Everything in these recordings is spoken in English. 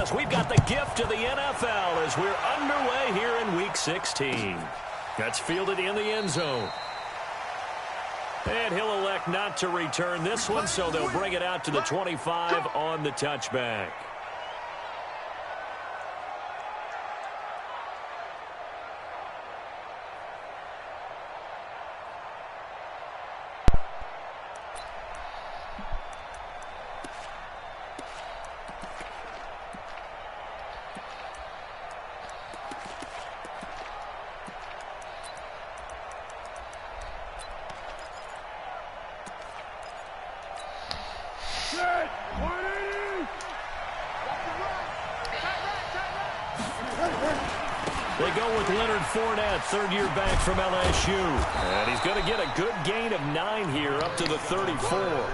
us, we've got the gift of the NFL as we're underway here in Week 16. That's fielded in the end zone. And he'll elect not to return this one, so they'll bring it out to the 25 on the touchback. They go with Leonard Fournette, third-year back from LSU. And he's going to get a good gain of 9 here, up to the 34.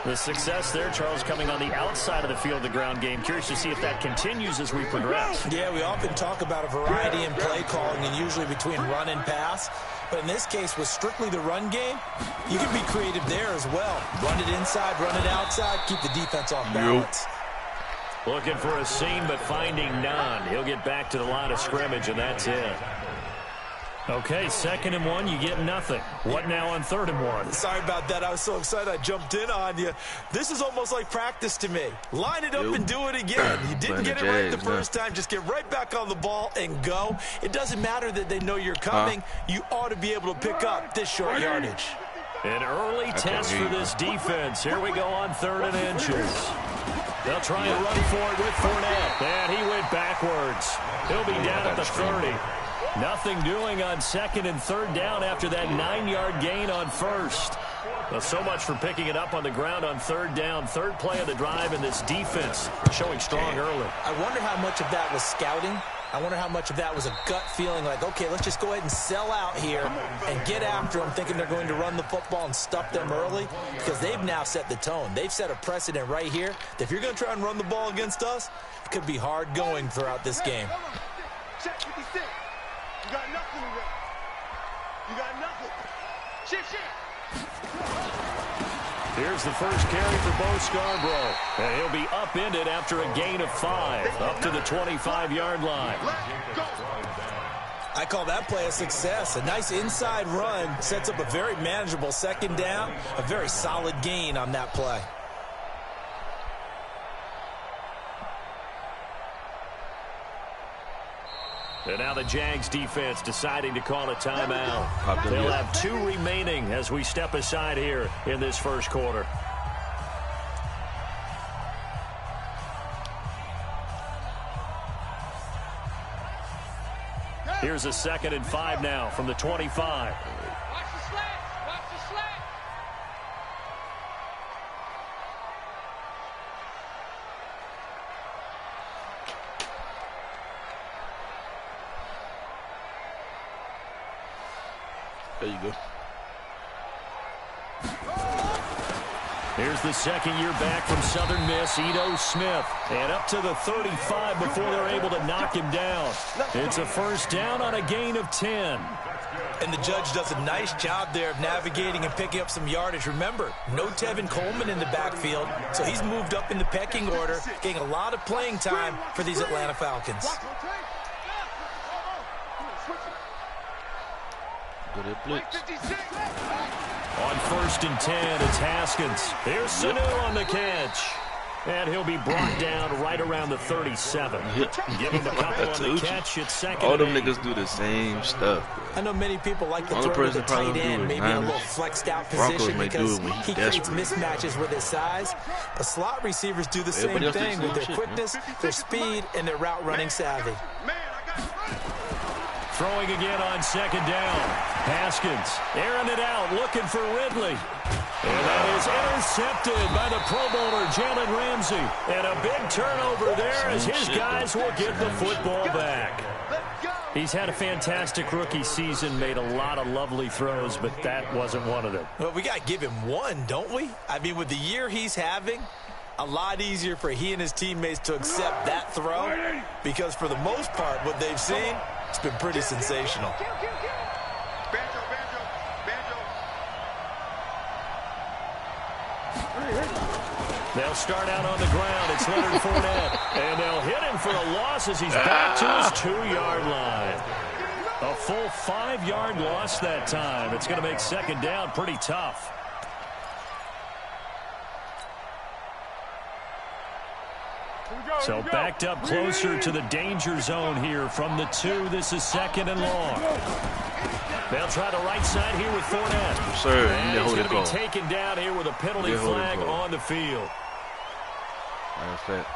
The success there, Charles, coming on the outside of the field, the ground game. Curious to see if that continues as we progress. Yeah, we often talk about a variety in play calling and usually between run and pass. But in this case, with strictly the run game, you can be creative there as well. Run it inside, run it outside, keep the defense off balance. Looking for a seam, but finding none. He'll get back to the line of scrimmage, and that's it. Okay, 2nd and 1, you get nothing. What now on 3rd and 1? Sorry about that. I was so excited I jumped in on you. This is almost like practice to me. Line it up and do it again. You didn't get it right the first time. Just get right back on the ball and go. It doesn't matter that they know you're coming. You ought to be able to pick up this short yardage. An early test for this defense. Here we go on 3rd and inches. They'll try and run for it with Fournette. And he went backwards. He'll be down at the 30. Nothing doing on 2nd and 3rd down after that 9-yard gain on 1st. Well, so much for picking it up on the ground on 3rd down. 3rd play of the drive, and this defense showing strong early. I wonder how much of that was scouting. I wonder how much of that was a gut feeling like, okay, let's just go ahead and sell out here and get after them, thinking they're going to run the football and stuff them early, because they've now set the tone. They've set a precedent right here that if you're going to try and run the ball against us, it could be hard going throughout this game. Check 56. You got nothing to run. You got nothing. Shit. Here's the first carry for Bo Scarborough. And he'll be upended after a gain of 5, up to the 25-yard line. I call that play a success. A nice inside run sets up a very manageable 2nd down, a very solid gain on that play. And now the Jags defense deciding to call a timeout. They'll have 2 remaining as we step aside here in this first quarter. Here's a 2nd and 5 now from the 25. Watch the slant. Watch the slant. There you go. Here's the 2nd year back from Southern Miss, Ito Smith. And up to the 35 before they're able to knock him down. It's a 1st down on a gain of 10. And the judge does a nice job there of navigating and picking up some yardage. Remember, no Tevin Coleman in the backfield, so he's moved up in the pecking order, getting a lot of playing time for these Atlanta Falcons. Good blitz. On 1st and 10, it's Haskins. Here's Sanu on the catch. And he'll be brought down right around the 37. Give him a couple on the catch. It's 2nd. All them niggas do the same stuff, bro. I know many people like to throw to the tight end, maybe in a little flexed out position because he creates mismatches with his size. But slot receivers do the same thing with their quickness, their speed, and their route running savvy. Throwing again on 2nd down. Haskins airing it out, looking for Ridley. And that is intercepted by the Pro Bowler, Jalen Ramsey. And a big turnover there as his guys will get the football back. He's had a fantastic rookie season, made a lot of lovely throws, but that wasn't one of them. Well, we got to give him one, don't we? I mean, with the year he's having, a lot easier for he and his teammates to accept that throw because for the most part, what they've seen, it's been pretty sensational. They'll start out on the ground. It's Leonard Fournette. And they'll hit him for a loss as he's back to his 2-yard line. A full 5-yard loss that time. It's going to make second down pretty tough. So backed up closer to the danger zone here from the 2. This is second and long. They'll try the right side here with Fournette. Sir, and he's going to be taken down here with a penalty flag on the field. Matter of fact,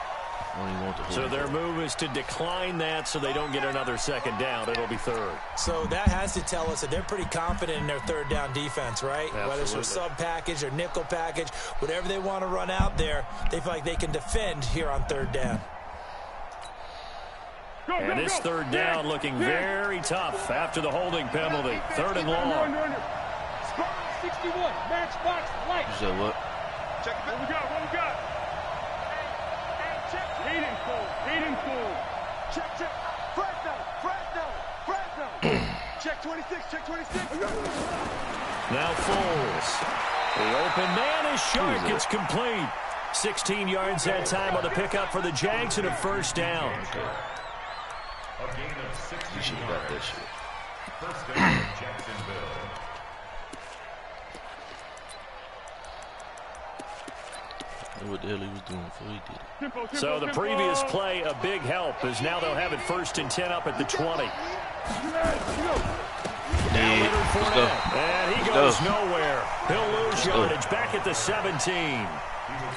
I don't even want to hold so their move is to decline that so they don't get another second down. It'll be third. So that has to tell us that they're pretty confident in their third down defense, right? Absolutely. Whether it's a sub package or nickel package, whatever they want to run out there, they feel like they can defend here on third down. And this third down looking very tough after the holding penalty. Third and long. Spot 61, matchbox light. You said what? Check it. What we got? What we got? Check. Hayden Cole. Hayden Cole. Check, check. Fresno. Fresno. Fresno. Check 26. Check 26. Now Foles. The open man is short. It's complete. 16 yards that time on the pickup for the Jags and a first down. Okay. You should have got that shit. First down, Jacksonville. What the hell he was doing before he did it. So the previous play, a big help, as now they'll have it 1st and 10 up at the 20. And he goes nowhere. He'll lose yardage back at the 17.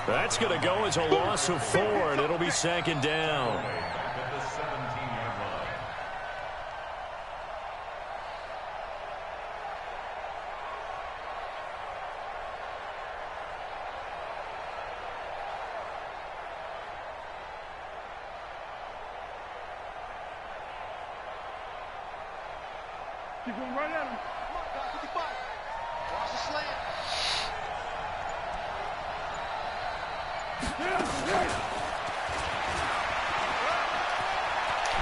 That's going to go as a loss of 4, and it'll be second down. Keep going right at him. Come on, guys, 55. Watch the slant.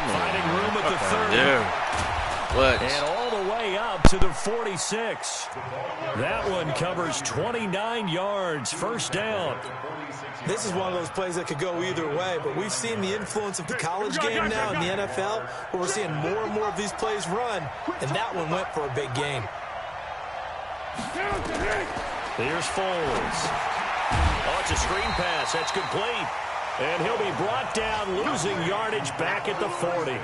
Finding room at the 30. There. What? And all the way up to the 46. That one covers 29 yards. First down. This is one of those plays that could go either way, but we've seen the influence of the college game now in the NFL, where we're seeing more and more of these plays run, and that one went for a big gain. Here's Foles. Oh, it's a screen pass. That's complete. And he'll be brought down, losing yardage back at the 40.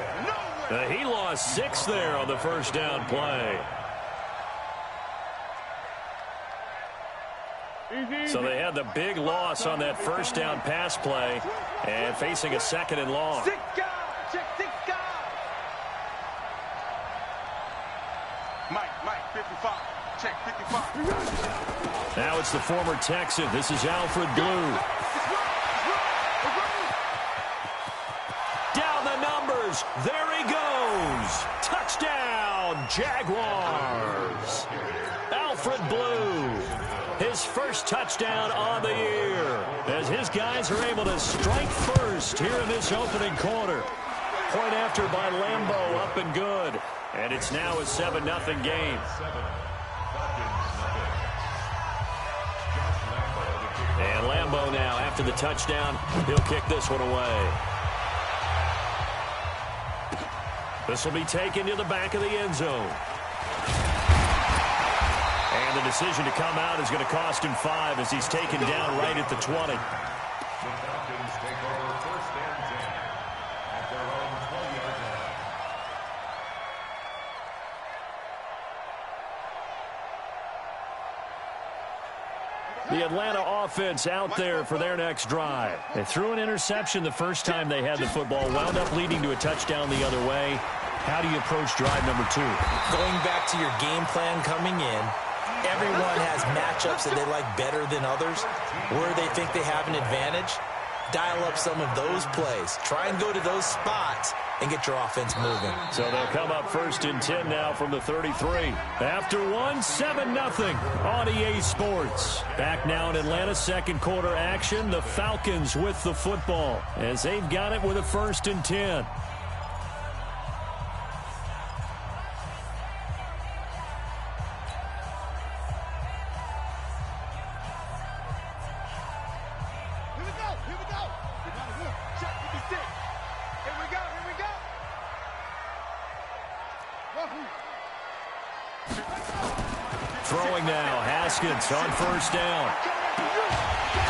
He lost 6 there on the first down play. So they had the big loss on that first down pass play and facing a 2nd and long. Six guys. Check 6 guys. Mike, 55. Check 55. Now it's the former Texan. This is Alfred Blue. Down the numbers. There he goes. Touchdown, Jaguars. Alfred Blue. His first touchdown on the year as his guys are able to strike first here in this opening quarter. Point after by Lambeau, up and good. And it's now a 7-0 game. And Lambeau now, after the touchdown, he'll kick this one away. This will be taken to the back of the end zone. And the decision to come out is going to cost him 5 as he's taken down right at the 20. The Falcons take over 1st and 10 at their own 20-yard line. The Atlanta offense out there for their next drive. They threw an interception the first time they had the football, wound up leading to a touchdown the other way. How do you approach drive number 2? Going back to your game plan coming in, everyone has matchups that they like better than others, where they think they have an advantage. Dial up some of those plays. Try and go to those spots and get your offense moving. So they'll come up 1st and 10 now from the 33. After one, 7-0 on EA Sports. Back now in Atlanta, second quarter action. The Falcons with the football as they've got it with a 1st and 10. Throwing now, Haskins on first down.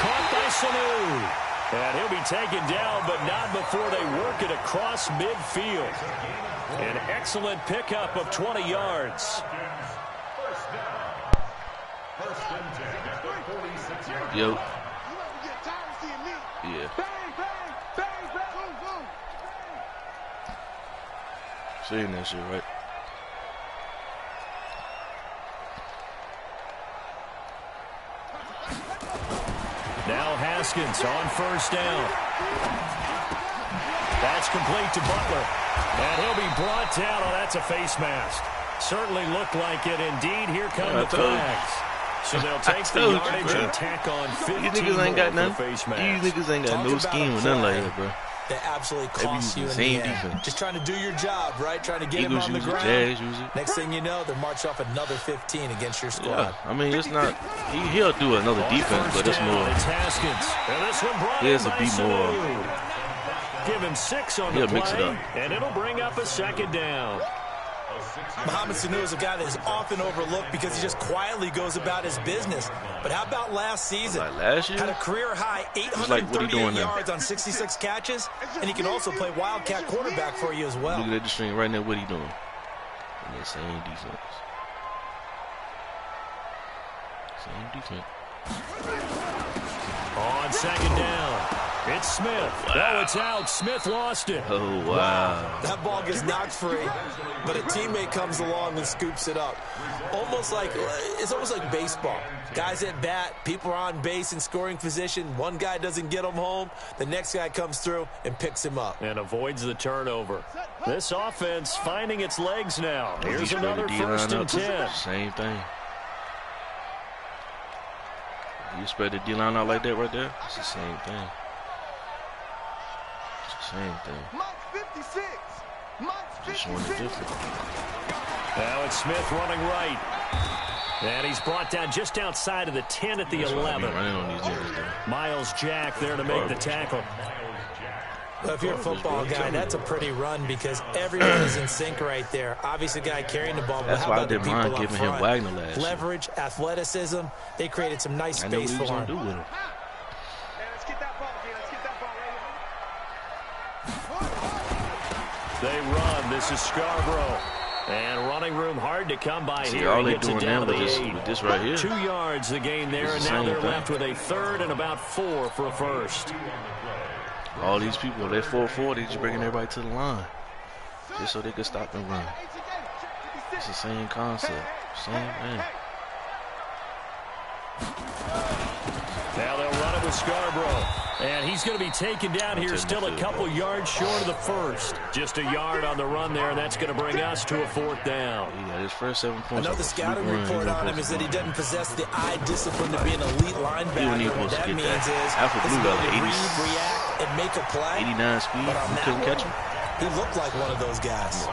Caught by Sanu. And he'll be taken down, but not before they work it across midfield. An excellent pickup of 20 yards. Yo. Yeah. Seeing that shit, right? Now Haskins on first down. That's complete to Butler. And he'll be brought down. Oh, that's a face mask. Certainly looked like it. Indeed, here come the flags. So they'll take the yardage and tack on 15 These niggas ain't got nothing. Face mask. These niggas ain't got no scheme or nothing like that, bro. That absolutely costs you in the end. Just trying to do your job, right? Trying to get him on the ground. Jags use it. Next thing you know, they'll march off another 15 against your squad. Yeah, I mean, it's not. He'll do another defense, but it's more. It's Haskins. And this one brought He has to be more. Give him 6 on the play, mix it up. and it'll bring up a second down. Mohamed Sanu is a guy that is often overlooked because he just quietly goes about his business. But how about last season? Like last year? Had a career-high 838 yards on 66 catches, and he can also play wildcat quarterback for you as well. Look at the string right now. What he doing? And that same defense. Same defense. On second down, it's Smith. Wow. Oh, it's out. Smith lost it. Oh, wow. That ball gets knocked free, but a teammate comes along and scoops it up. It's almost like baseball. Guys at bat, people are on base in scoring position. One guy doesn't get him home. The next guy comes through and picks him up. And avoids the turnover. This offense finding its legs now. Here's another 1st and 10. Same thing. You spread the D-line out like that right there? It's the same thing. It's the same thing. Just showing it different. Now it's Smith running right. And he's brought down just outside of the 10 at the 11. Miles Jack there to make the tackle. Well, if you're a football guy, that's a pretty run because everyone is in sync right there. Obviously, the guy carrying the ball. That's why I didn't mind giving him Wagner last year. Leverage, athleticism, they created some nice space for him. Let's get that ball, G. Let's get that ball right here. They run. This is Scarborough. And running room hard to come by here. All they doing now with this right here. 2 yards the gain there, and now they're left with a 3rd and about 4 for a first. All these people, they're 4-4, they just bringing everybody to the line. Just so they can stop and run. It's the same concept. Same thing. Now they'll run it with Scarborough. And he's going to be taken down here, still a couple yards short of the first. Just a yard on the run there, and that's going to bring us to a 4th down. Yeah, his first 7 points. Another scouting report on him is that he doesn't possess the eye discipline to be an elite linebacker. What that means is Alpha Blue got like 80, react, and make a play. 89 speed. You couldn't catch him. He looked like one of those guys.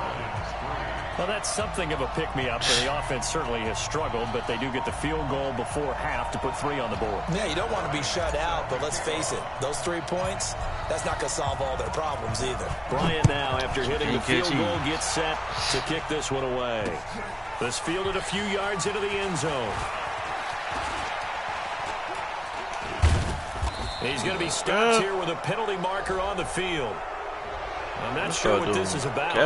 Well, that's something of a pick-me-up, and the offense certainly has struggled, but they do get the field goal before half to put 3 on the board. Yeah, you don't want to be shut out, but let's face it, those 3 points, that's not going to solve all their problems either. Bryant now, after hitting the field goal, gets set to kick this one away. This fielded a few yards into the end zone. He's going to be stopped here with a penalty marker on the field. I'm not sure what this is about.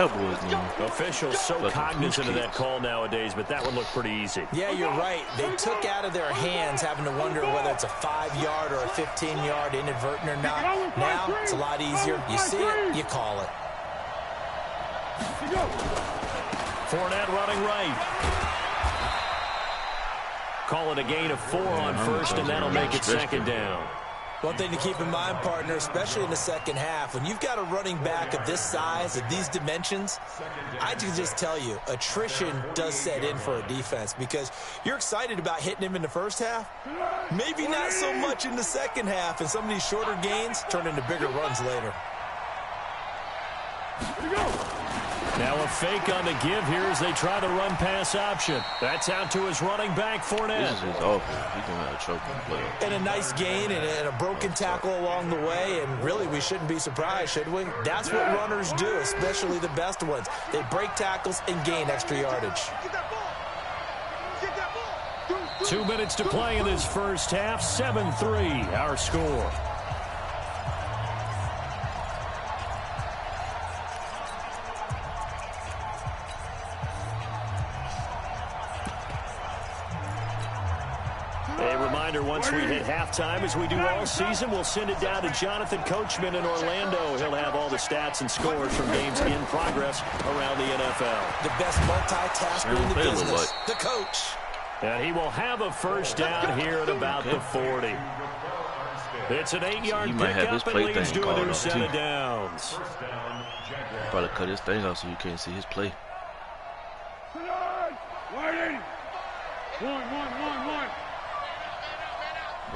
Officials so cognizant of that call nowadays, but that would look pretty easy. Yeah, you're right. They took out of their hands having to wonder whether it's a 5-yard or a 15-yard inadvertent or not. Now, it's a lot easier. You see it, you call it. Fournette running right. Call it a gain of 4 on first, and that'll make it 2nd down. One thing to keep in mind, partner, especially in the second half, when you've got a running back of this size, of these dimensions, I can just tell you, attrition does set in for a defense because you're excited about hitting him in the first half. Maybe not so much in the second half, and some of these shorter gains turn into bigger runs later. Here we go. Now a fake on the give here as they try the run-pass option. That's out to his running back, Fournette. This is his offense. He's going to have trouble playing. And a nice gain and a broken tackle along the way, and really we shouldn't be surprised, should we? That's what runners do, especially the best ones. They break tackles and gain extra yardage. Get that ball. Get that ball. 2 minutes to play in this first half. 7-3, our score. Once we hit halftime, as we do all season, we'll send it down to Jonathan Coachman in Orlando. He'll have all the stats and scores from games in progress around the NFL. The best multitasker in the business, the coach. And he will have a first down here at about the 40. It's an 8-yard pickup and leads to a new set of downs. Probably cut his thing off so you can't see his play. One.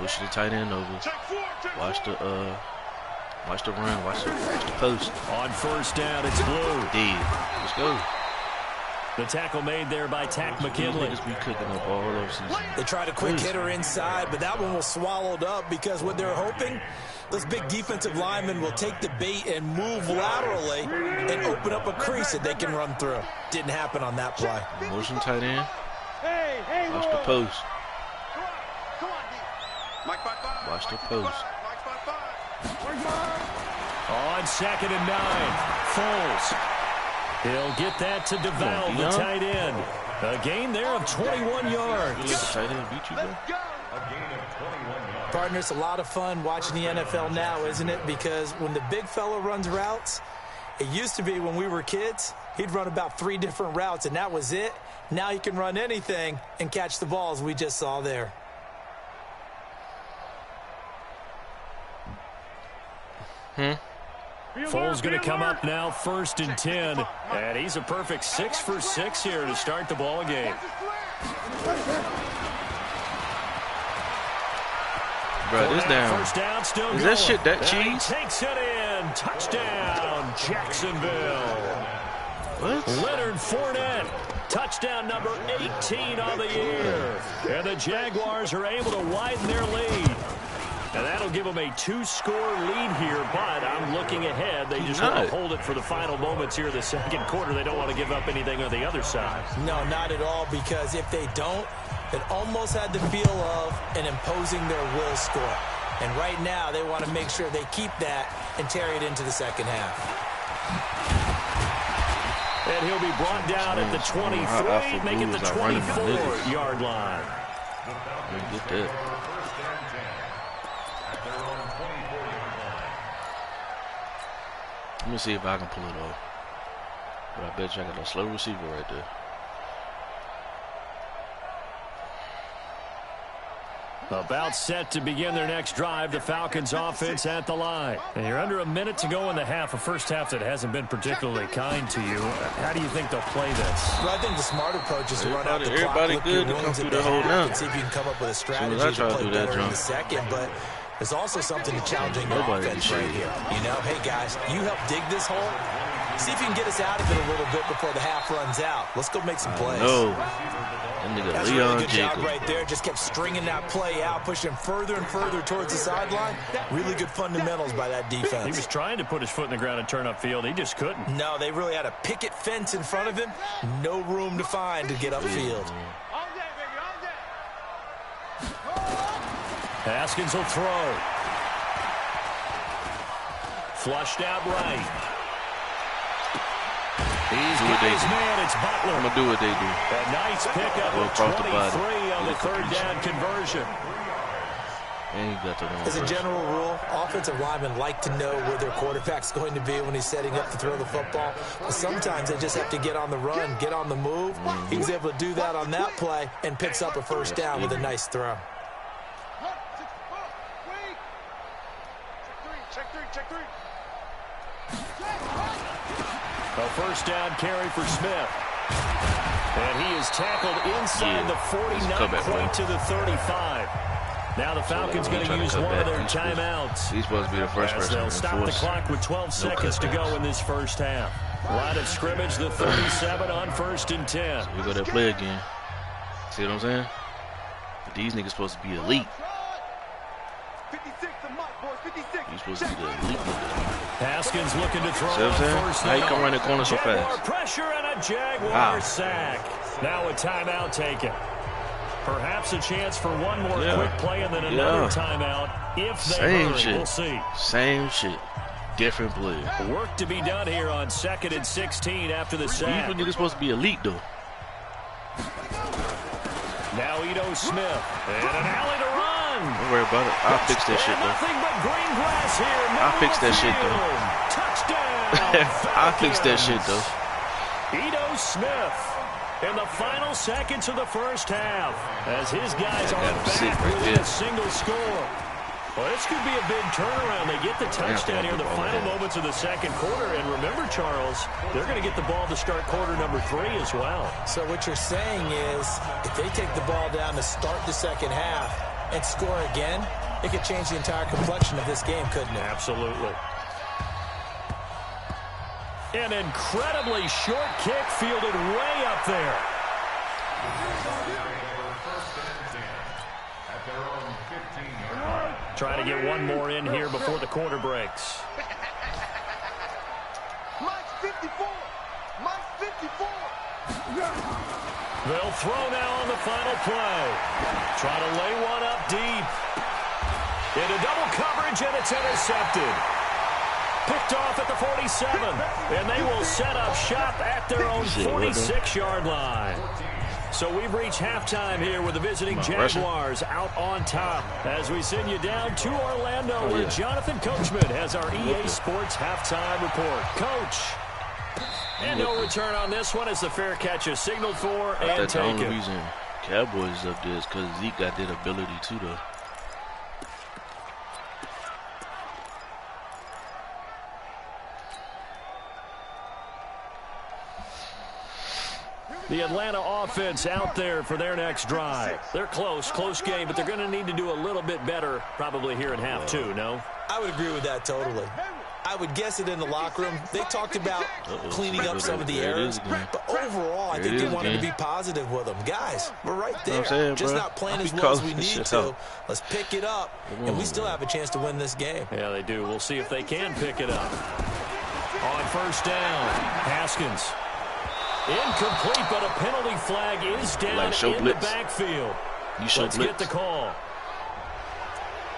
Motion the tight end over. Watch the run. Watch the post. On first down, it's Blue. Let's go. The tackle made there by Tack McKinley. Be cooking up all those season. They tried a quick hitter inside, but that one was swallowed up because what they're hoping, those big defensive linemen will take the bait and move laterally and open up a crease that they can run through. Didn't happen on that play. Motion tight end. Watch the post. Watch the post. On 2nd and 9, Foles. He'll get that to DeVal, the tight end. A gain there of 21 yards. Tight end beat you, bro. Partner, it's a lot of fun watching the NFL now, isn't it? Because when the big fella runs routes, it used to be when we were kids, he'd run about 3 different routes, and that was it. Now he can run anything and catch the balls we just saw there. Foles going to come up now, 1st and 10, and he's a perfect 6 for 6 here to start the ball game. Bro, this down. First down, still Is going. that shit that cheese? Takes it in. Touchdown, Jacksonville. What? Leonard Fournette. Touchdown number 18 on the year. And the Jaguars are able to widen their lead. And that'll give them a 2-score lead here, but I'm looking ahead. They just want to hold it for the final moments here in the second quarter. They don't want to give up anything on the other side. No, not at all, because if they don't, it almost had the feel of an imposing their will score. And right now, they want to make sure they keep that and carry it into the second half. And he'll be brought down at the 23, make it the 24-yard line. Get that. Let me see if I can pull it off. But I bet you I got a slow receiver right there. About set to begin their next drive, the Falcons offense at the line. And you're under a minute to go in the half, a first half that hasn't been particularly kind to you. How do you think they'll play this? Well, I think the smart approach is to run out the clock, look your wins at the half, and see if you can come up with a strategy to play better in the second. But there's also something to challenging your offense right here. You know, hey, guys, you help dig this hole. See if you can get us out of it a little bit before the half runs out. Let's go make some plays. That's a really good job right there. Just kept stringing that play out, pushing further and further towards the sideline. Really good fundamentals by that defense. He was trying to put his foot in the ground and turn upfield. He just couldn't. No, they really had a picket fence in front of him. No room to find to get upfield. Haskins will throw. Flushed out right. He's got his man. It's Butler. I'm going to do what they do. A nice pickup of 23 on the third down conversion. As a general rule, offensive linemen like to know where their quarterback's going to be when he's setting up to throw the football. But sometimes they just have to get on the run, get on the move. He was able to do that on that play and picks up a first down with a nice throw. A first down carry for Smith. And he is tackled inside the 49, point to the 35. Now the Falcons going to use one of their timeouts. He's supposed to be the first person. They'll stop the clock with 12 seconds to go in this first half. Line of scrimmage, the 37 on 1st and 10. So we go to play again. See what I'm saying? But these niggas supposed to be elite. He's supposed to be the elite niggas. Haskins looking to throw. See what I'm saying? How you come around the corner so fast? Pressure and a Jaguar sack. Now a timeout taken. Perhaps a chance for one more quick play and then another timeout if they Same hurry. shit. We'll see. Same shit. Different play. Work to be done here on 2nd and 16 after the sack. These niggas supposed to be elite, though. Now Ito Smith. And an alley to run. Don't worry about it. I'll fix that shit, though. Nothing but green grass here. I'll fix that shit, though. Touchdown. I'll fix that shit, though. Ito Smith in the final seconds of the first half as his guys are back with a single score. Well, this could be a big turnaround. They get the touchdown here in the final moments of the second quarter. And remember, Charles, they're going to get the ball to start quarter number 3 as well. So what you're saying is if they take the ball down to start the second half and score again, it could change the entire complexion of this game, couldn't it? Absolutely. An incredibly short kick fielded way up there. Try to get one more in here before the quarter breaks. Mike's 54. Mike's 54. They'll throw now on the final play. Try to lay one up deep. Into double coverage, and it's intercepted. Picked off at the 47, and they will set up shop at their own 46-yard line. So we've reached halftime here with the visiting Jaguars out on top as we send you down to Orlando where Jonathan Coachman has our EA Sports halftime report. Coach, and no return on this one as the fair catch is signaled for and taken. The only reason Cowboys up there is because Zeke got that ability too, though. The Atlanta offense out there for their next drive. They're close game, but they're going to need to do a little bit better probably here in half 2, no? I would agree with that totally. I would guess it in the locker room. They talked about cleaning up some of the errors, but overall, I think they wanted to be positive with them. Guys, we're right there. Just not playing as well as we need to. Let's pick it up, and we still have a chance to win this game. Yeah, they do. We'll see if they can pick it up. On first down, Haskins. Incomplete, but a penalty flag is down in the backfield. Let's get the call.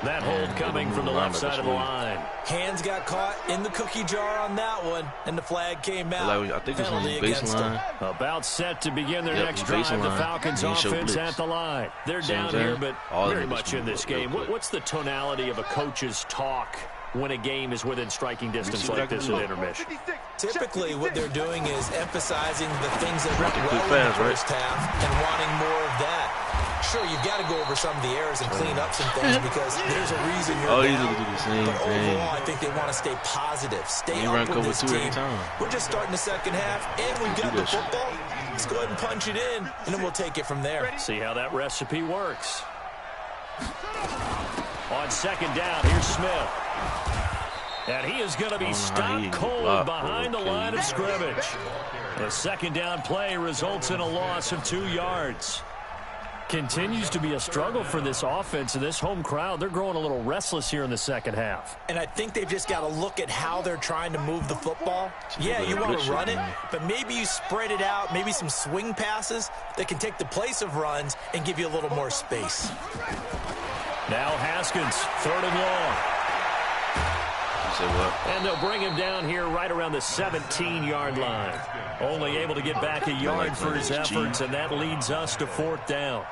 That hold coming from the left side of the line. Hands got caught in the cookie jar on that one, and the flag came out. I think it's on the baseline. About set to begin their next drive. The Falcons offense at the line. They're down here, but very much in this game. What's the tonality of a coach's talk when a game is within striking distance like this at intermission? Typically, what they're doing is emphasizing the things that went well in the first half and wanting more of that. Sure, you've got to go over some of the errors and clean up some things because there's a reason you're down. But overall, I think they want to stay positive, stay up with this team. We're just starting the second half, and we've got the football. Let's go ahead and punch it in, and then we'll take it from there. See how that recipe works. On second down, here's Smith. And he is going to be stopped cold behind the line of scrimmage. The second down play results in a loss of 2 yards. Continues to be a struggle for this offense and this home crowd. They're growing a little restless here in the second half. And I think they've just got to look at how they're trying to move the football. Yeah, you want to run it, but maybe you spread it out, maybe some swing passes that can take the place of runs and give you a little more space. Now Haskins, 3rd and long. And they'll bring him down here right around the 17-yard line. Only able to get back a yard for his efforts, and that leads us to 4th down.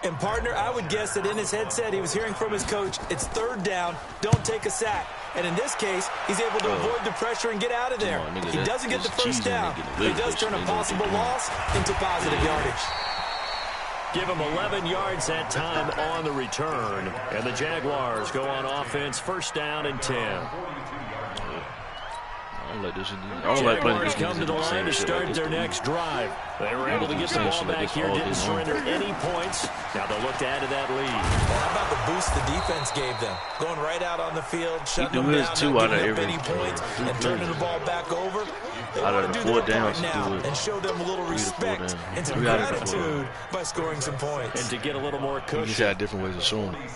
And, partner, I would guess that in his headset he was hearing from his coach, it's 3rd down, don't take a sack. And in this case, he's able to avoid the pressure and get out of there. He doesn't get the first down, but he does turn a possible loss into positive yardage. Give him 11 yards that time on the return. And the Jaguars go on offense, 1st down and 10. Jaguars come to the line to start their next drive. They were able to get the ball back here, didn't surrender any points. Now they'll look to add to that lead. How about the boost the defense gave them? Going right out on the field, shutting them down, not giving up any points, and turning the ball back over. They want to do that right now and show them a little respect and some gratitude by scoring some points. And to get a little more cushion. You just had different ways of showing it.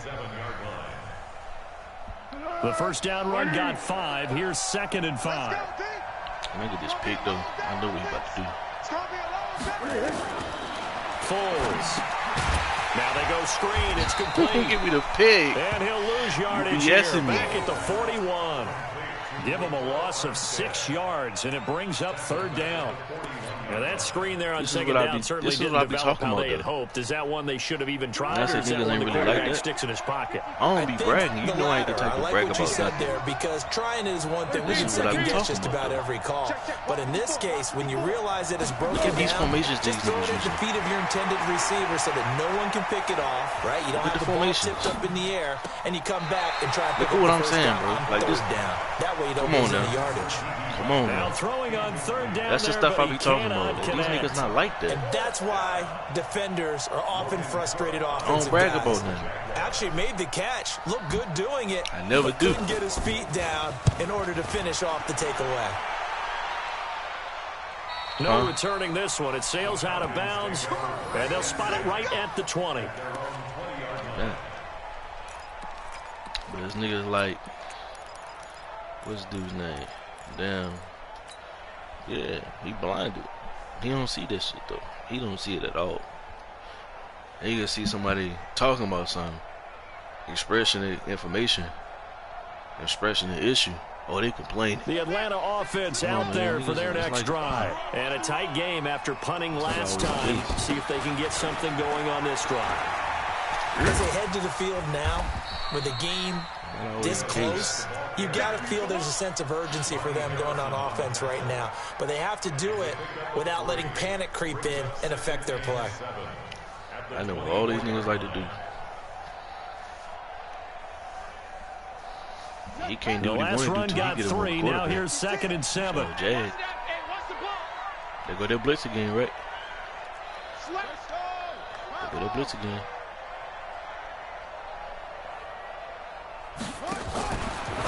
The first down run got 5. Here's 2nd and 5. Look at this pick, though. I know what he's about to do. Foles. Now they go screen. It's complete. Give me the pig. And he'll lose yardage here. Back at the 41. Give him a loss of 6 yards, and it brings up 3rd down. Now that screen there on second down certainly didn't develop how they had hoped. Is that one they should have even tried, or is that one the quarterback sticks in his pocket? I don't be bragging. You know I ain't the type to brag about that. There, because trying is one thing. We can second guess just about every call. But in this case, when you realize that it's broken down, these formations just throw it at the feet of your intended receiver so that no one can pick it off, right? You don't have the ball tipped up in the air, and you come back and try to pick up the first down on third down. That way you don't lose any yardage. Come on, now throwing on 3rd down. That's the stuff I be talking about. These niggas not like that. And that's why defenders are often frustrated offensive don't brag guys. about that. Actually made the catch. Looked good doing it. I never do. Couldn't get his feet down in order to finish off the takeaway. No returning this one. It sails out of bounds, and they'll spot it right at the 20. Yeah. But this nigga's like, what's dude's name? Damn. Yeah, he blinded. He don't see this shit though. He don't see it at all. And you can see somebody talking about something, expressing the information, expressing the issue. Oh, they complain. The Atlanta offense out there for their next drive. And a tight game after punting last time. See if they can get something going on this drive. As they head to the field now, with the game this close, you've got to feel there's a sense of urgency for them going on offense right now. But they have to do it without letting panic creep in and affect their play. I know what all these niggas like to do. He can't do what he last want run to do. Got 3. Now here's 2nd and 7. Oh, Jag. They go their blitz again, right? They go their blitz again.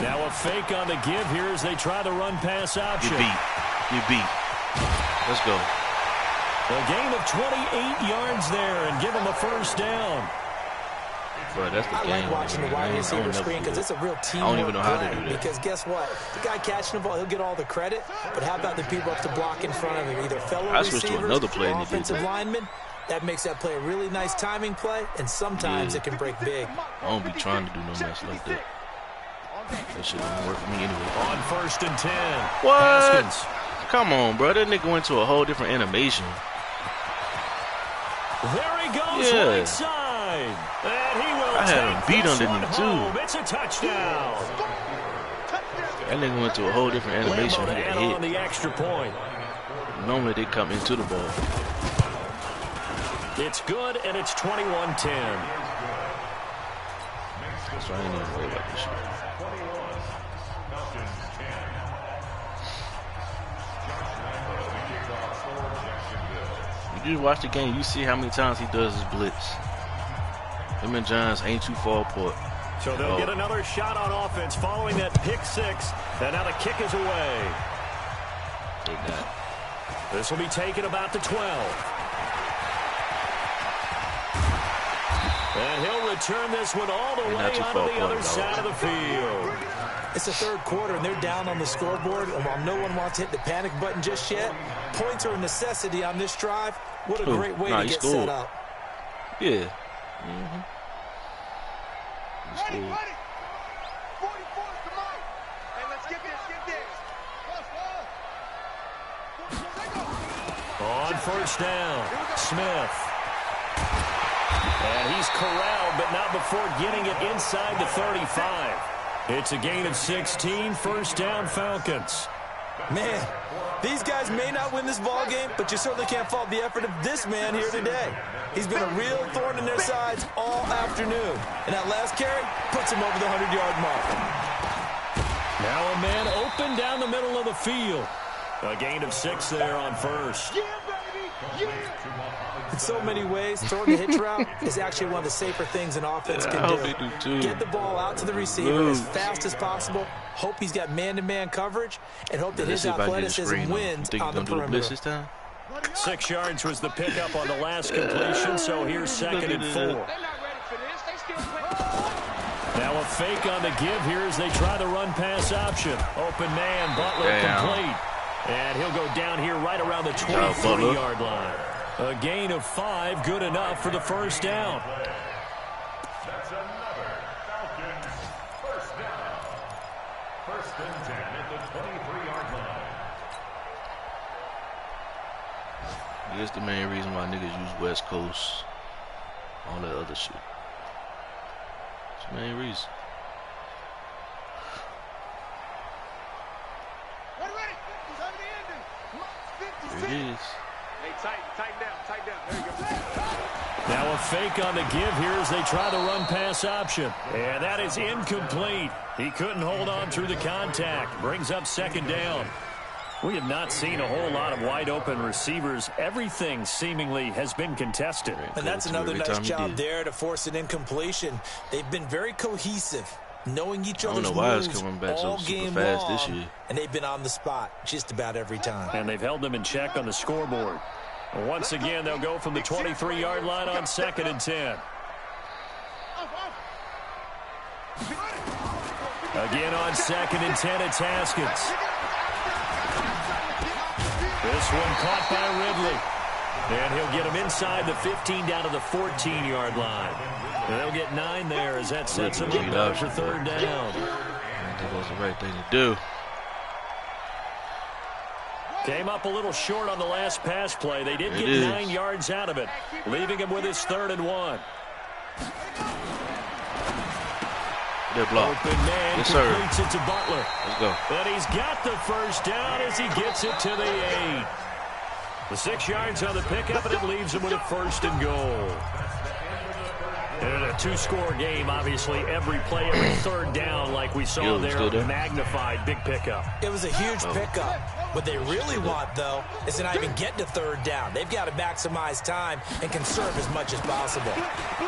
Now a fake on the give here as they try the run-pass option. You beat. Let's go. A gain of 28 yards there and give them a 1st down. Bro, that's the I like watching the wide receiver screen because it's a real team. I don't even know how to do that. Because guess what? The guy catching the ball, he'll get all the credit. But how about the people up to block in front of him? Either fellow receivers or offensive linemen. That makes that play a really nice timing play, and sometimes it can break big. I don't be trying to do no mess like that. That shit don't work for me anyway. On 1st and 10. What? Haskins. Come on, bro. That nigga went to a whole different animation. There he goes, right side. And he will I had him beat underneath, too. It's a touchdown. That nigga went to a whole different animation. He got hit. On the extra point. Normally they come into the ball. It's good, and it's 21-10. That's why I ain't even worried about this shit. You just watch the game, you see how many times he does his blitz. Him and Johns ain't too far apart. So they'll get another shot on offense following that pick 6, and now the kick is away. They got. This will be taken about the 12. And he'll return this one all the way onto the other side of the field. It's the 3rd quarter, and they're down on the scoreboard. And while no one wants to hit the panic button just yet, points are a necessity on this drive. What a great way to get set up. Yeah. Ready. 44, come on. Hey, let's get this. On 1st down, Smith. And he's corralled, but not before getting it inside the 35. It's a gain of 16, 1st down Falcons. Man, these guys may not win this ball game, but you certainly can't fault the effort of this man here today. He's been a real thorn in their sides all afternoon. And that last carry puts him over the 100-yard mark. Now a man open down the middle of the field. A gain of 6 there on 1st. Yeah, baby. Yeah. In so many ways, throwing the hitch route is actually one of the safer things an offense can do. They do too. Get the ball out to the receiver as fast as possible. Hope he's got man-to-man coverage, and hope that his athleticism wins on the perimeter. 6 yards was the pickup on the last completion, so here's 2nd and 4. Now a fake on the give here as they try the run-pass option. Open man, Butler complete. And he'll go down here right around the 23-yard line. A gain of 5, good enough for the first down. That's another Falcons first down. 1st and 10 at the 23-yard line. That's the main reason why niggas use West Coast. All that other shit. That's the main reason. There it is. Hey, tighten down. There you go. Now a fake on the give here as they try the run-pass option. And that is incomplete. He couldn't hold on through the contact. Brings up 2nd down. We have not seen a whole lot of wide-open receivers. Everything seemingly has been contested. And that's another nice job there to force an incompletion. They've been very cohesive, knowing each other's moves all game long, this year. And they've been on the spot just about every time. And they've held them in check on the scoreboard. Once again, they'll go from the 23-yard line on 2nd and 10. Again on 2nd and 10, it's Haskins. This one caught by Ridley. And he'll get him inside the 15 down to the 14-yard line. And they'll get 9 there as that sets him up for 3rd down. I think that's the right thing to do. Came up a little short on the last pass play. They did get 9 yards out of it, leaving him with his 3rd and 1. Good block. Open man completes it to Butler. Let's go. And he's got the first down as he gets it to the 8. The 6 yards on the pickup, and it leaves him with a 1st and goal. And a 2-score game, obviously, every play, every 3rd down, like we saw there, magnified, big pickup. It was a huge pickup. What they really want, though, is to not even get to 3rd down. They've got to maximize time and conserve as much as possible.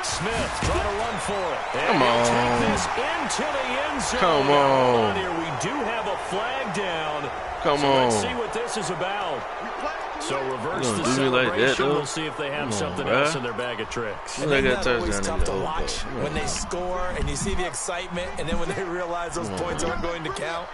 Smith trying to run for it. Come on. Take this into the end zone. Come on. Here we do have a flag down. Come on. Let's see what this is about. So reverse the celebration. We'll see if they have something else in their bag of tricks. And that's always tough to watch when they score and you see the excitement, and then when they realize those points aren't going to count.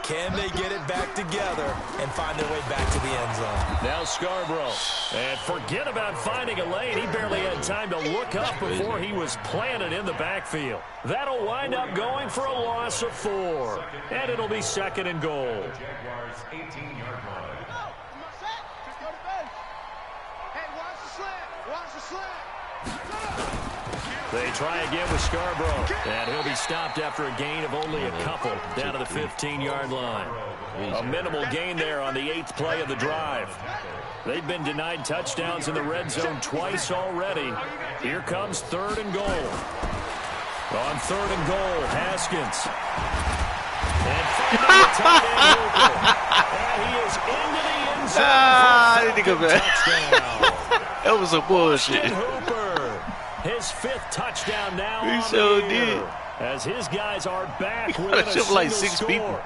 Can they get it back together and find their way back to the end zone? Now Scarborough. And forget about finding a lane. He barely had time to look up before he was planted in the backfield. That'll wind up going for a loss of 4. And it'll be 2nd and goal. Jaguars 18-yard line. They try again with Scarborough. And he'll be stopped after a gain of only a couple down to the 15-yard line. A minimal gain there on the 8th play of the drive. They've been denied touchdowns in the red zone twice already. Here comes 3rd and goal. On 3rd and goal, Haskins. And finally the tight end Hooper. And he is into the end zone. I need to go back. That was a bullshit. Hooper, his 5th touchdown now. He so did. As his guys are back with a single like 6 score. people.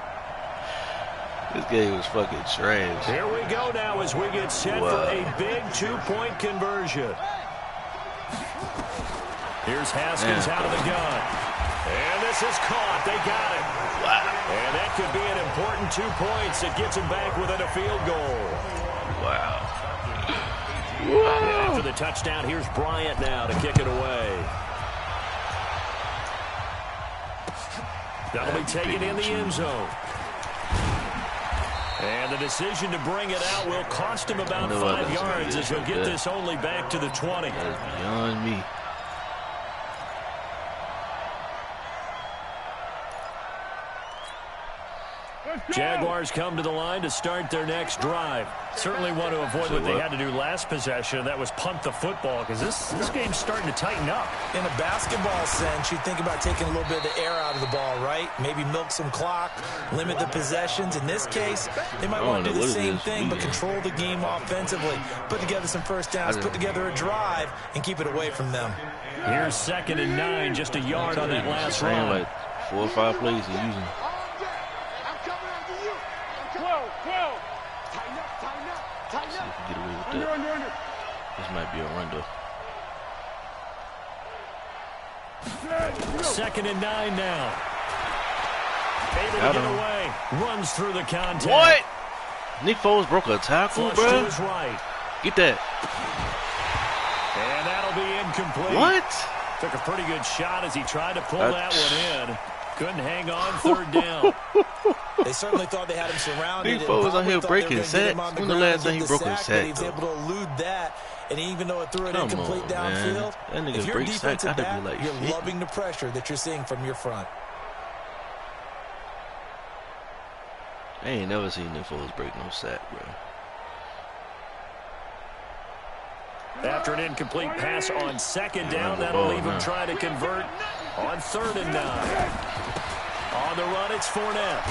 This game was fucking trash. Here we go now as we get set for a big 2-point conversion. Here's Haskins out of the gun. And this is caught. They got it. Wow. And that could be an important 2 points that gets him back within a field goal. Wow. After the touchdown, here's Bryant now to kick it away. That'll be taken in the end zone. And the decision to bring it out will cost him about 5 yards as he'll get this only back to the 20. That's beyond me. Jaguars come to the line to start their next drive. Certainly want to avoid what they had to do last possession. That was punt the football, because this game's starting to tighten up. In a basketball sense, you think about taking a little bit of the air out of the ball, right? Maybe milk some clock, limit the possessions. In this case, they might want to do the same thing, but control the game offensively. Put together some first downs, put together a drive, and keep it away from them. Here's 2nd and 9, just a yard on that last run. Like 4 or 5 plays he's using. Get away with that. This might be a run though. 2nd and 9 now. Able to get away. Runs through the contact. What? Nick Foles broke a tackle, Flush bro. to his right. Get that. incomplete. What? Took a pretty good shot as he tried to pull that one in. Couldn't hang on third down. They certainly thought they had him surrounded. These folks out here breaking sacks. When the last time he broke a sack? He was able to elude that. And even though it threw it incomplete downfield, if you're a defensive back, you're loving the pressure that you're seeing from your front. I ain't never seen them folks break no sack, bro. After an incomplete pass on second down, that'll leave him trying to convert on 3rd and 9. On the run, it's Fournette.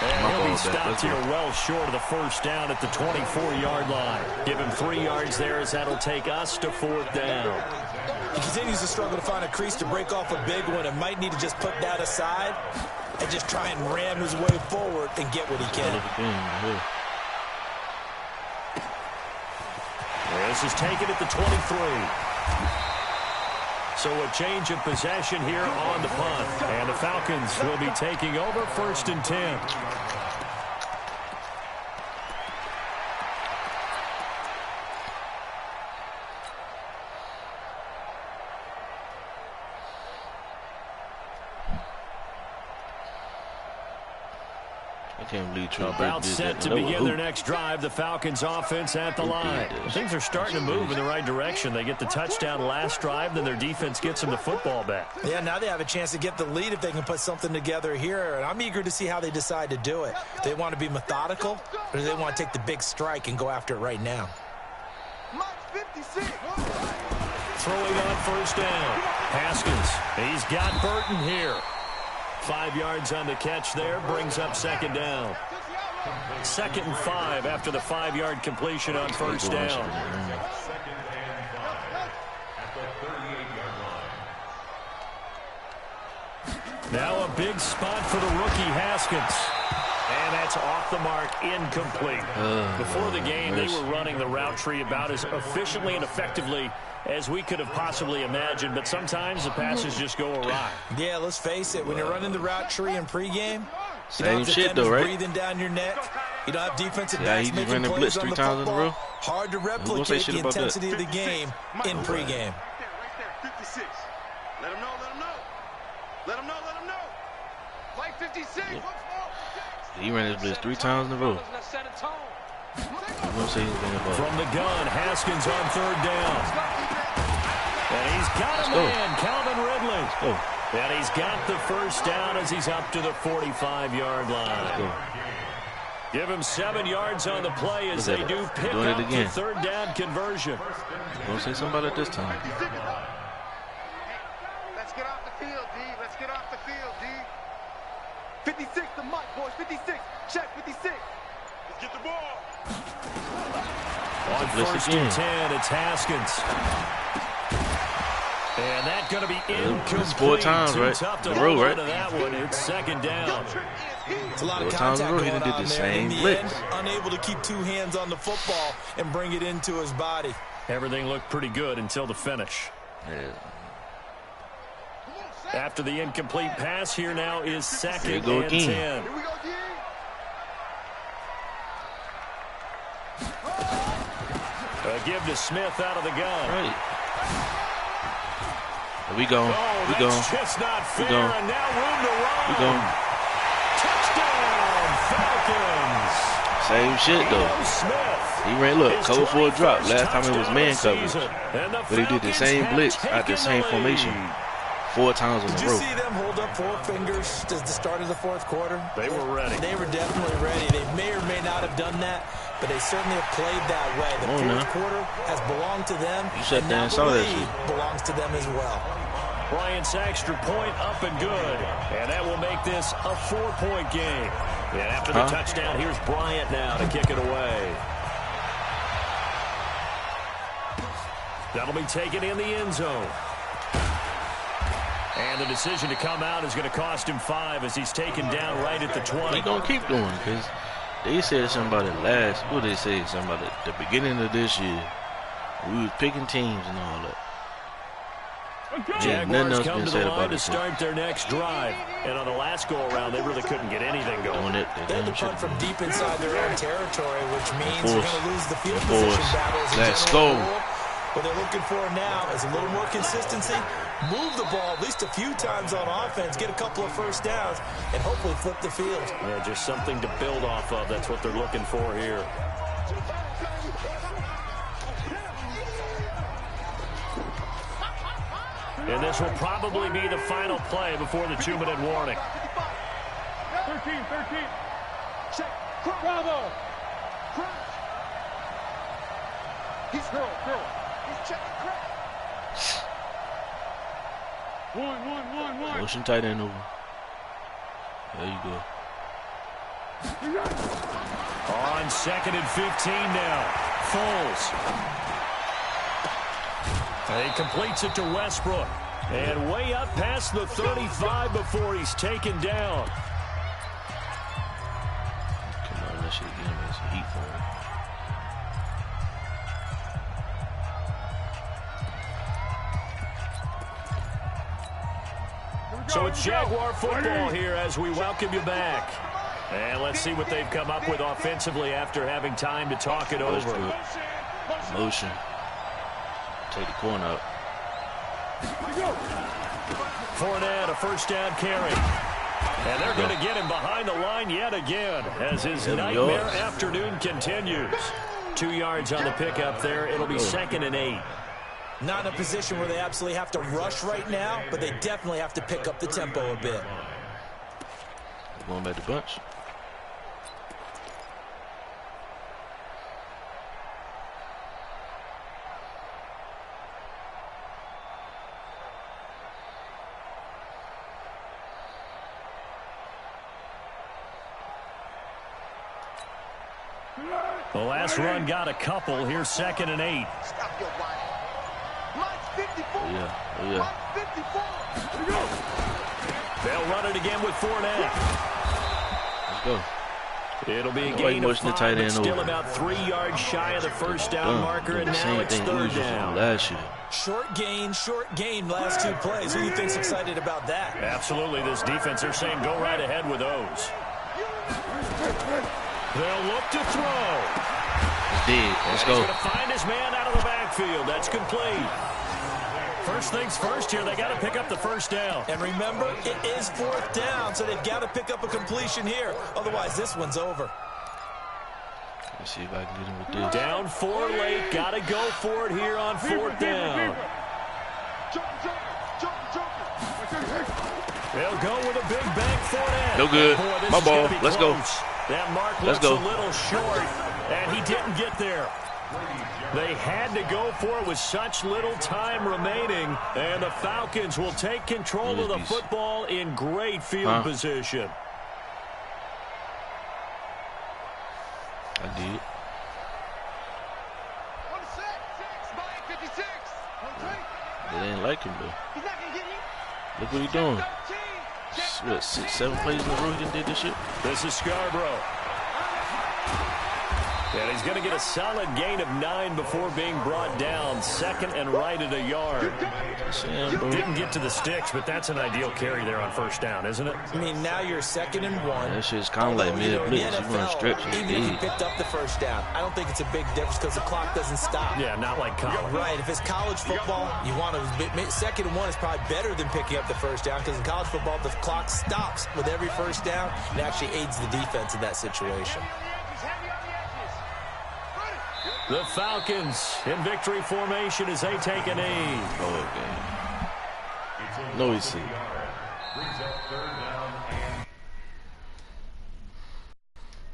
And he'll be stopped here well short of the first down at the 24-yard line. Give him 3 yards there as that'll take us to 4th down. He continues to struggle to find a crease to break off a big one and might need to just put that aside and just try and ram his way forward and get what he can. This is taken at the 23. So a change of possession here on the punt. And the Falcons will be taking over 1st and 10. About set to begin their next drive. The Falcons offense at the line. Things are starting to move in the right direction. They get the touchdown last drive, then their defense gets them the football back. Yeah, now they have a chance to get the lead if they can put something together here. And I'm eager to see how they decide to do it. Do they want to be methodical, or do they want to take the big strike and go after it right now? Throwing on 1st down. Haskins. He's got Burton here. 5 yards on the catch there, brings up 2nd down. 2nd and 5 after the 5-yard completion on 1st down. Now a big spot for the rookie Haskins. And that's off the mark, incomplete. Before the game, they were running the route tree about as efficiently and effectively as we could have possibly imagined, but sometimes the passes just go awry. Yeah, let's face it, when you're running the route tree in pregame, same shit though, right? Breathing down your neck. You don't have defensive backs he's making running plays blitz 3 on the times in a row. Hard to replicate the intensity of the game in pregame. 56. Let him know, let him know. Let him know, let him know. Play 56. He ran his blitz 3 times in a row. From the gun, Haskins on 3rd down. And he's got a man, Calvin Ridley. And he's got the first down as he's up to the 45-yard line. Give him 7 yards on the play as they do pick up the 3rd down conversion. Don't say something about it this time. Let's get off the field, D. Let's get off the field, D. 56 to Mike, boys. 56. Check 56. Let's get the ball. On 1st and 10, it's Haskins. And that's going to be incomplete. It's 4 times, right? In a row, right? That one. It's 2nd down. It's a lot of contact going on there. He did the same blitz. Unable to keep 2 hands on the football and bring it into his body. Everything looked pretty good until the finish. After the incomplete pass, here now is 2nd and 10. Here we go, D. A give to Smith out of the gun. Right. We go. We go. Just not fair. We go. And now room to run. We go. Touchdown, Falcons. Same shit though. Smith. He ran, look, cover for a drop. Last time it was man coverage. But he did the same blitz at the same formation 4 times in a row. Did you see them hold up 4 fingers at the start of the 4th quarter? They were ready. They were definitely ready. They may or may not have done that, but they certainly have played that way. The 4th quarter has belonged to them. You shut down and saw that shit. Belongs to them as well. Bryant's extra point up and good. And that will make this a 4-point game. And after the touchdown, here's Bryant now to kick it away. That'll be taken in the end zone. And the decision to come out is going to cost him 5 as he's taken down right at the 20. He's going to keep doing it because they said something about it last. What did they say? Something about it at the beginning of this year. We was picking teams and all that. Jaguars come to the line to start their next drive. And on the last go-around, they really couldn't get anything going. They had to punt from deep inside their own territory, which means they're going to lose the field position battles. Let's go. What they're looking for now is a little more consistency, move the ball at least a few times on offense, get a couple of first downs, and hopefully flip the field. Yeah, just something to build off of. That's what they're looking for here. And this will probably be the final play before the 2-minute warning. 13. Check. Bravo. He's curl. He's checking crack. One. Motion tight end over. There you go. On 2nd and 15 now. Foles. He completes it to Westbrook. And way up past the 35 before he's taken down. Come on, that shit get him some heat for him. So it's Jaguar football here as we welcome you back. And let's see what they've come up with offensively after having time to talk it over. Motion. Take the corner out. Fournette, a first down carry. And they're going to get him behind the line yet again as his nightmare afternoon continues. 2 yards on the pickup there. It'll be 2nd and 8. Not in a position where they absolutely have to rush right now, but they definitely have to pick up the tempo a bit. Going back to bunch. The last run got a couple. Here's 2nd and 8. Stop your whining. Mine's 54. Oh, yeah. Mine's 54. They'll run it again with Fournette. Let's go. It'll be a gain of 5, tight but end still over. about 3 yards shy of the first down marker, and now it's 3rd down. Last year. Short gain, last 2 plays. Who do you think's excited about that? Absolutely, this defense, they're saying go right ahead with those. They'll look to throw. Dead. Let's go. He's going to find his man out of the backfield. That's complete. First things first here, they got to pick up the first down. And remember, it is 4th down, so they've got to pick up a completion here. Otherwise, this one's over. Let's see if I can get him with this. Down 4 late. Got to go for it here on 4th down. They'll go with a big bank for it. No good. Boy, My ball. Let's go. That mark Let's looks go. a little short, and he didn't get there. They had to go for it with such little time remaining, and the Falcons will take control of the football in great field position. I did. They didn't like him, though. Look what he's doing. What, 6, 7 plays in a row he did this shit? This is Scarborough. And he's going to get a solid gain of 9 before being brought down. 2nd and right at a yard. Didn't get to the sticks, but that's an ideal carry there on first down, isn't it? I mean, now you're 2nd and 1. That shit's kind of like mid-blitz. You want to stretch it. Even if you picked up the first down, I don't think it's a big difference because the clock doesn't stop. Yeah, not like college. Right. If it's college football, you want to 2nd and 1 is probably better than picking up the first down because in college football, the clock stops with every first down. It actually aids the defense in that situation. The Falcons in victory formation as they take a knee. Oh, okay. No, he's see.